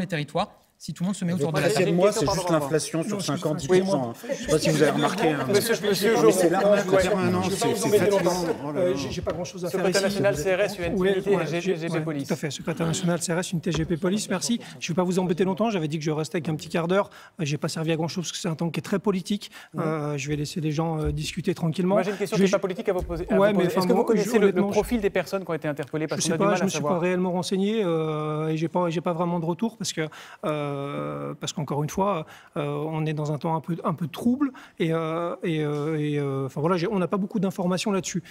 les territoires. Si tout le monde se met autour de la table. Moi, c'est juste l'inflation sur 5 ans, 10%. Je ne sais pas si vous avez remarqué. Monsieur c'est l'arnaque permanente, c'est fatigant. J'ai pas grand-chose à faire ici. Secrétaire national CRS, UNTIMITÉ et GGP Police. Tout à fait, secrétaire national CRS, une TGP Police, merci. Je ne vais pas vous embêter longtemps, j'avais dit que je restais avec un petit quart d'heure. Je n'ai pas servi à grand-chose parce que c'est un temps qui est très politique. Je vais laisser les gens discuter tranquillement. Moi, j'ai une question qui n'est pas politique à vous poser. Est-ce que vous connaissez le profil des personnes qui ont été interpellées? Je ne sais pas, je ne me suis pas réellement renseigné et je n'ai pas vraiment de retour parce qu'encore une fois, on est dans un temps un peu trouble enfin voilà, on n'a pas beaucoup d'informations là-dessus.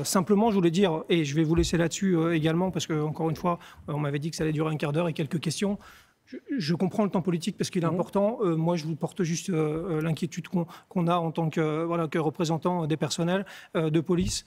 Simplement, je voulais dire, et je vais vous laisser là-dessus également, parce qu'encore une fois, on m'avait dit que ça allait durer un quart d'heure et quelques questions. Je comprends le temps politique parce qu'il est important. Moi, je vous porte juste l'inquiétude qu'on a en tant que représentant des personnels de police.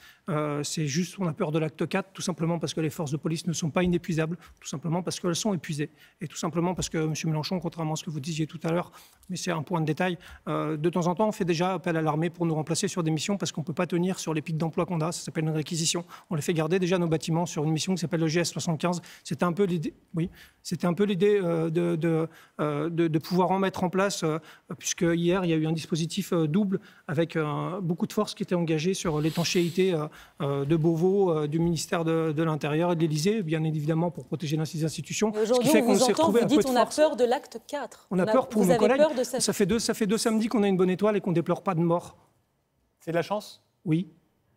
C'est juste, on a peur de l'acte 4, tout simplement parce que les forces de police ne sont pas inépuisables, tout simplement parce qu'elles sont épuisées. Et tout simplement parce que, M. Mélenchon, contrairement à ce que vous disiez tout à l'heure, mais c'est un point de détail, de temps en temps, on fait déjà appel à l'armée pour nous remplacer sur des missions parce qu'on ne peut pas tenir sur les pics d'emploi qu'on a. Ça s'appelle une réquisition. On les fait garder déjà nos bâtiments sur une mission qui s'appelle le GS75. C'était un peu l'idée... Oui, c'était un peu l'idée de pouvoir en mettre en place, puisque hier, il y a eu un dispositif double avec beaucoup de forces qui étaient engagées sur l'étanchéité de Beauvau, du ministère de l'Intérieur et de l'Élysée, bien évidemment pour protéger les institutions. Aujourd'hui, on vous entend, vous dites on a peur de l'acte 4. On a peur pour nos collègues. Ça fait deux samedis qu'on a une bonne étoile et qu'on ne déplore pas de mort. C'est de la chance? Oui.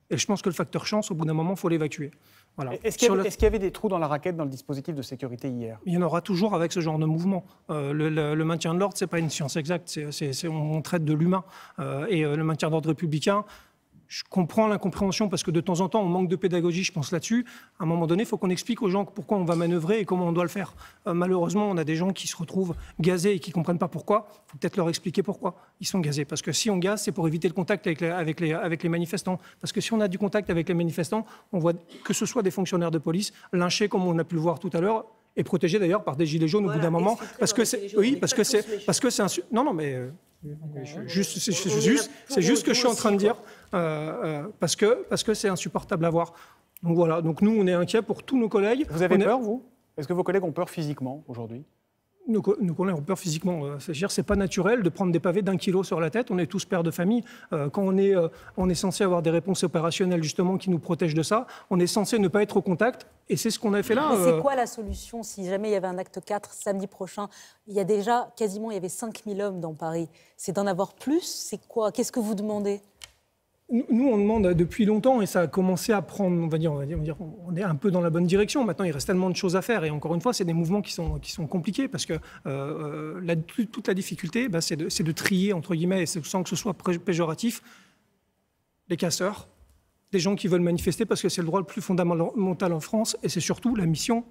Et je pense que le facteur chance, au bout d'un moment, il faut l'évacuer. Voilà. Est-ce qu'il y avait des trous dans la raquette dans le dispositif de sécurité hier? Il y en aura toujours avec ce genre de mouvement. Le maintien de l'ordre, ce n'est pas une science exacte, on traite de l'humain. Et le maintien d'ordre républicain, je comprends l'incompréhension parce que de temps en temps, on manque de pédagogie, je pense là-dessus. À un moment donné, il faut qu'on explique aux gens pourquoi on va manœuvrer et comment on doit le faire. Malheureusement, on a des gens qui se retrouvent gazés et qui ne comprennent pas pourquoi. Il faut peut-être leur expliquer pourquoi ils sont gazés. Parce que si on gaze, c'est pour éviter le contact avec les manifestants. Parce que si on a du contact avec les manifestants, on voit que ce soit des fonctionnaires de police, lynchés comme on a pu le voir tout à l'heure, et protégés d'ailleurs par des gilets jaunes au bout d'un moment. Parce que c'est un... Non, mais... C'est juste ce que je suis en train de dire, parce que c'est insupportable à voir. Donc voilà, donc nous on est inquiets pour tous nos collègues. Vous avez peur, vous? Est-ce que vos collègues ont peur physiquement aujourd'hui? Nos collègues ont peur physiquement. C'est pas naturel de prendre des pavés d'1 kilo sur la tête. On est tous pères de famille. Quand on est censé avoir des réponses opérationnelles justement qui nous protègent de ça, on est censé ne pas être au contact. Et c'est ce qu'on a fait là. Mais c'est quoi la solution si jamais il y avait un acte 4 samedi prochain? Il y a déjà quasiment 5000 hommes dans Paris. C'est d'en avoir plus? C'est quoi? Qu'est-ce que vous demandez? Nous, on demande depuis longtemps et ça a commencé à prendre, on va dire, on est un peu dans la bonne direction. Maintenant, il reste tellement de choses à faire et encore une fois, c'est des mouvements qui sont compliqués parce que toute la difficulté, c'est de trier, entre guillemets, sans que ce soit péjoratif, les casseurs, des gens qui veulent manifester parce que c'est le droit le plus fondamental en France et c'est surtout la mission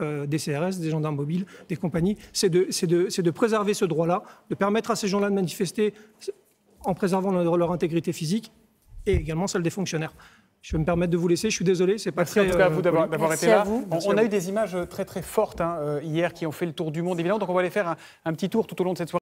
des CRS, des gendarmes mobiles, des compagnies, c'est de préserver ce droit-là, de permettre à ces gens-là de manifester en préservant leur intégrité physique et également celle des fonctionnaires. Je vais me permettre de vous laisser, je suis désolé, c'est pas très... Merci en tout cas à vous d'avoir été là. On a eu des images très très fortes hier qui ont fait le tour du monde évidemment, donc on va aller faire un petit tour tout au long de cette soirée.